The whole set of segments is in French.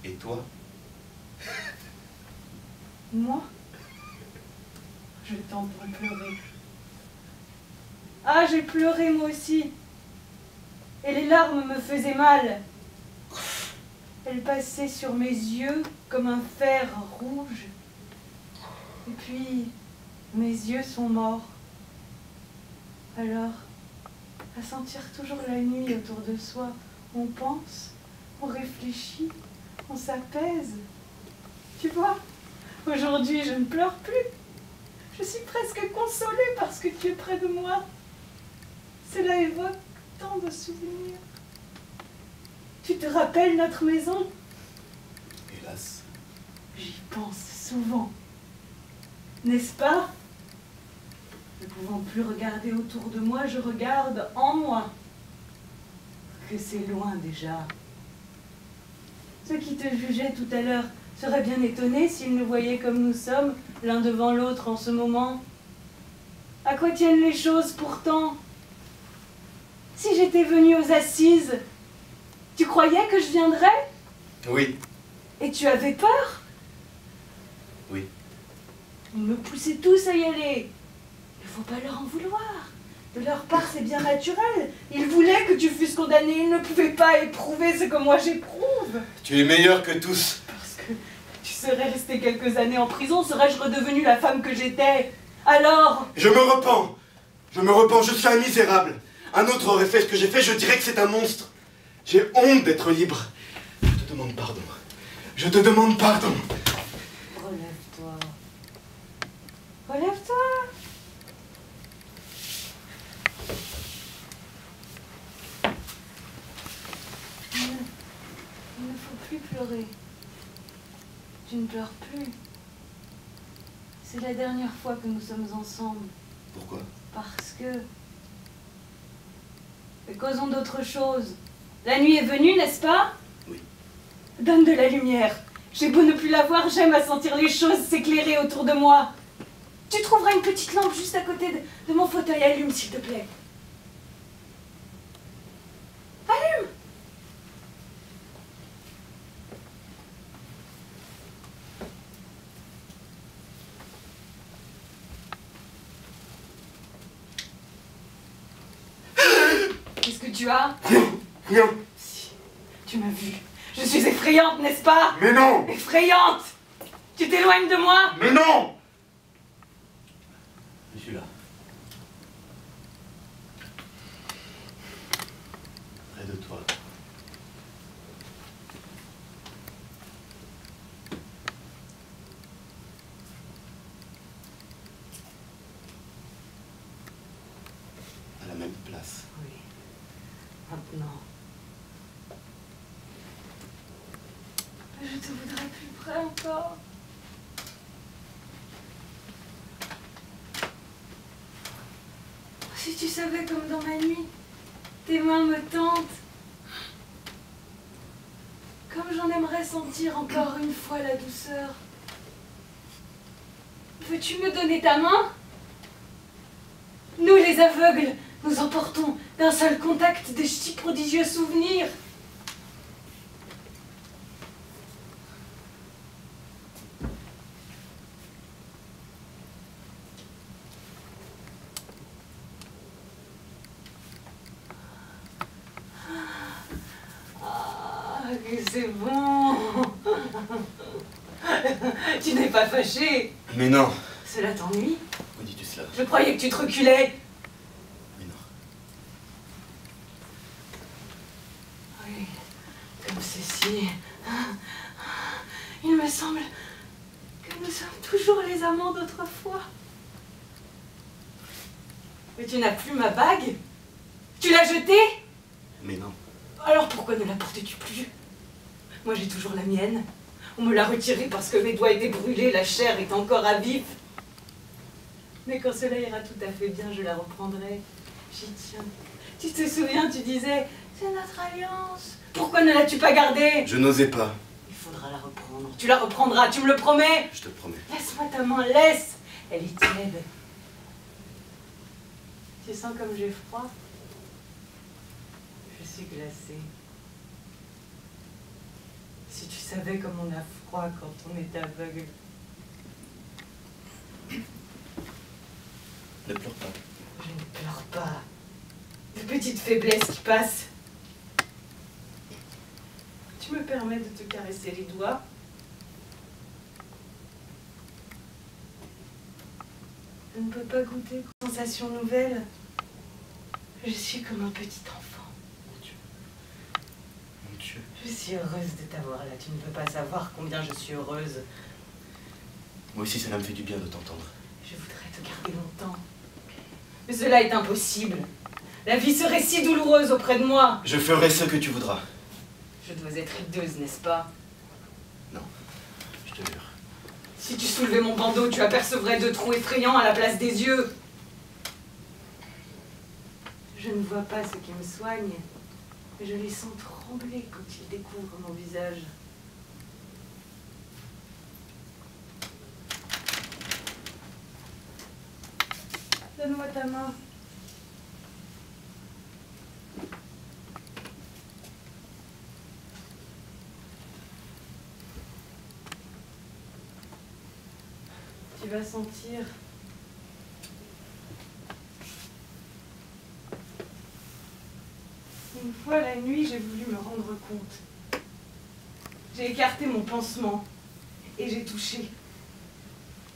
Et toi? Moi? Je t'entends pleurer. Ah, j'ai pleuré moi aussi. Et les larmes me faisaient mal. Elles passaient sur mes yeux comme un fer rouge. Et puis, mes yeux sont morts. Alors, à sentir toujours la nuit autour de soi, on pense, on réfléchit, on s'apaise. Tu vois, aujourd'hui, je ne pleure plus. Je suis presque consolée parce que tu es près de moi. Cela évoque tant de souvenirs. Tu te rappelles notre maison? Hélas. J'y pense souvent. N'est-ce pas? Ne pouvant plus regarder autour de moi, je regarde en moi. Que c'est loin déjà. Ceux qui te jugeaient tout à l'heure seraient bien étonnés s'ils nous voyaient comme nous sommes, l'un devant l'autre en ce moment. À quoi tiennent les choses pourtant? Si j'étais venue aux assises, tu croyais que je viendrais? Oui. Et tu avais peur? Oui. Ils me poussaient tous à y aller. Il ne faut pas leur en vouloir. De leur part, c'est bien naturel. Ils voulaient que tu fusses condamné. Ils ne pouvaient pas éprouver ce que moi j'éprouve. Tu es meilleur que tous. Parce que tu serais resté quelques années en prison, serais-je redevenue la femme que j'étais? Alors? Je me repens. Je me repens, je suis un misérable. Un autre aurait fait ce que j'ai fait, je dirais que c'est un monstre. J'ai honte d'être libre. Je te demande pardon. Je te demande pardon. Relève-toi. Relève-toi. Il ne faut plus pleurer. Tu ne pleures plus. C'est la dernière fois que nous sommes ensemble. Pourquoi? Parce que... Mais causons d'autre chose. La nuit est venue, n'est-ce pas? Oui. Donne de la lumière. J'ai beau ne plus la voir, j'aime à sentir les choses s'éclairer autour de moi. Tu trouveras une petite lampe juste à côté de mon fauteuil. Allume, s'il te plaît. Allume! Qu'est-ce que tu as? Rien. Rien. Si, tu m'as vu. Je suis effrayante, n'est-ce pas? Mais non. Effrayante! Tu t'éloignes de moi? Mais non. Je suis là. Près de toi. À la même place. Oui. Maintenant. Mais je te voudrais plus près encore. Si tu savais comme dans ma nuit, tes mains me tentent. Comme j'en aimerais sentir encore une fois la douceur. Veux-tu me donner ta main? Nous les aveugles, nous emportons d'un seul contact de si prodigieux souvenirs. Ah, que c'est bon. Tu n'es pas fâché? Mais non. Cela t'ennuie? Pourquoi dis-tu cela? Je croyais que tu te reculais. Mais non. Oui, comme ceci. Il me semble que nous sommes toujours les amants d'autrefois. Mais tu n'as plus ma bague? Tu l'as jetée? Mais non. Alors pourquoi ne la portais-tu plus? Moi j'ai toujours la mienne. On me l'a retirée parce que mes doigts étaient brûlés, la chair est encore à vif. Mais quand cela ira tout à fait bien, je la reprendrai. J'y tiens. Tu te souviens, tu disais, c'est notre alliance. Pourquoi ne l'as-tu pas gardée? Je n'osais pas. Il faudra la reprendre. Tu la reprendras, tu me le promets? Je te le promets. Laisse-moi ta main, laisse. Elle est tiède. Tu sens comme j'ai froid? Je suis glacée. Si Si tu savais comme on a froid quand on est aveugle. Ne pleure pas. Je ne pleure pas. De petites faiblesses qui passent. Tu me permets de te caresser les doigts? Je ne peux pas goûter aux sensations nouvelles. Je suis comme un petit enfant. Mon Dieu. Mon Dieu. Je suis heureuse de t'avoir là. Tu ne peux pas savoir combien je suis heureuse. Moi aussi, cela me fait du bien de t'entendre. Je voudrais te garder longtemps. Mais cela est impossible. La vie serait si douloureuse auprès de moi. Je ferai ce que tu voudras. Je dois être hideuse, n'est-ce pas? Non, je te jure. Si tu soulevais mon bandeau, tu apercevrais 2 trous effrayants à la place des yeux. Je ne vois pas ce qui me soigne, mais je les sens trembler quand ils découvrent mon visage. Donne-moi ta main. Tu vas sentir. Une fois la nuit, j'ai voulu me rendre compte. J'ai écarté mon pansement et j'ai touché.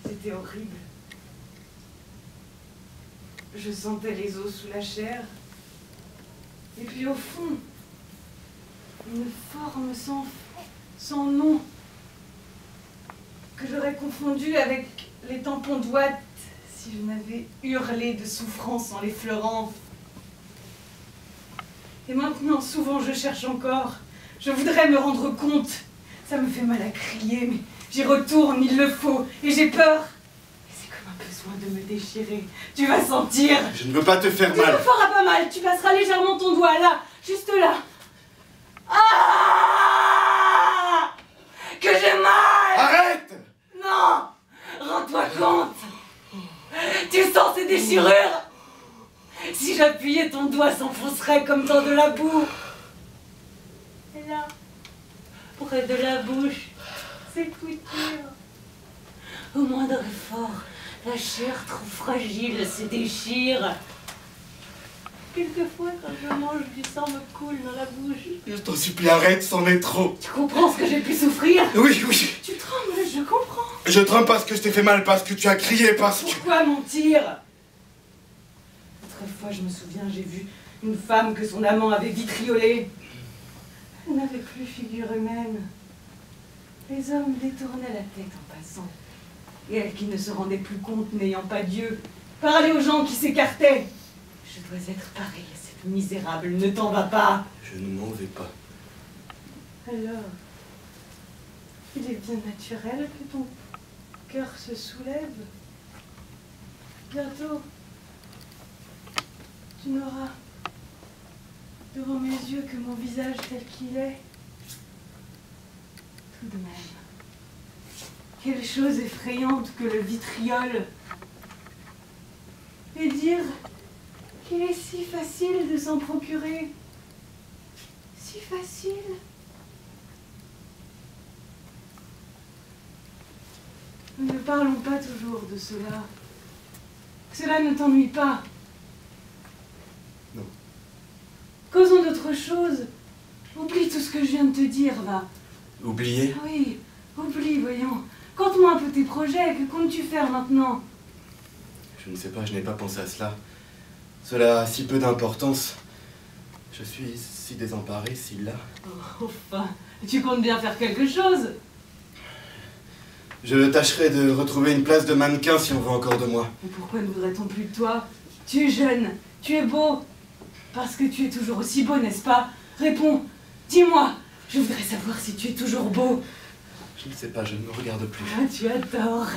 C'était horrible. Je sentais les os sous la chair. Et puis au fond, une forme sans nom que j'aurais confondue avec les tampons d'ouate si je n'avais hurlé de souffrance en l'effleurant. Et maintenant, souvent, je cherche encore. Je voudrais me rendre compte. Ça me fait mal à crier, mais j'y retourne, il le faut. Et j'ai peur. Et c'est comme un besoin de me déchirer. Tu vas sentir. Je ne veux pas te faire Tu ne mal. me feras pas mal. Tu passeras légèrement ton doigt là, juste là. Ah! Que j'ai mal! Arrête! Non! Rends-toi compte! Tu sens ces déchirures? Si j'appuyais, ton doigt s'enfoncerait comme dans de la boue. Et là, près de la bouche, ces coutures. Au moindre effort, la chair trop fragile se déchire. Quelquefois, quand je mange, du sang me coule dans la bouche. Je t'en supplie, arrête, c'en est trop. Tu comprends ce que j'ai pu souffrir? Oui, oui. Tu trembles, je comprends. Je tremble parce que je t'ai fait mal, parce que tu as crié, parce que... Pourquoi mentir? Autrefois, je me souviens, j'ai vu une femme que son amant avait vitriolée. Elle n'avait plus figure humaine. Les hommes détournaient la tête en passant. Et elle qui ne se rendait plus compte, n'ayant pas Dieu, parlait aux gens qui s'écartaient. Je dois être pareille à cette misérable, ne t'en va pas. Je ne m'en vais pas. Alors, il est bien naturel que ton cœur se soulève. Bientôt, tu n'auras devant mes yeux que mon visage tel qu'il est. Tout de même, quelle chose effrayante que le vitriol. Et dire qu'il est si facile de s'en procurer. Si facile. Nous ne parlons pas toujours de cela. Cela ne t'ennuie pas. Non. Causons d'autre chose. Oublie tout ce que je viens de te dire, va. Oublier? Oui, oublie, voyons. Conte-moi un peu tes projets. Que comptes-tu faire maintenant? Je ne sais pas, je n'ai pas pensé à cela. Cela a si peu d'importance. Je suis si désemparé, si là. Oh, enfin, tu comptes bien faire quelque chose. Je tâcherai de retrouver une place de mannequin si on veut encore de moi. Mais pourquoi ne voudrait-on plus de toi? Tu es jeune, tu es beau. Parce que tu es toujours aussi beau, n'est-ce pas? Réponds, dis-moi. Je voudrais savoir si tu es toujours beau. Je ne sais pas, je ne me regarde plus. Ah, tu adores.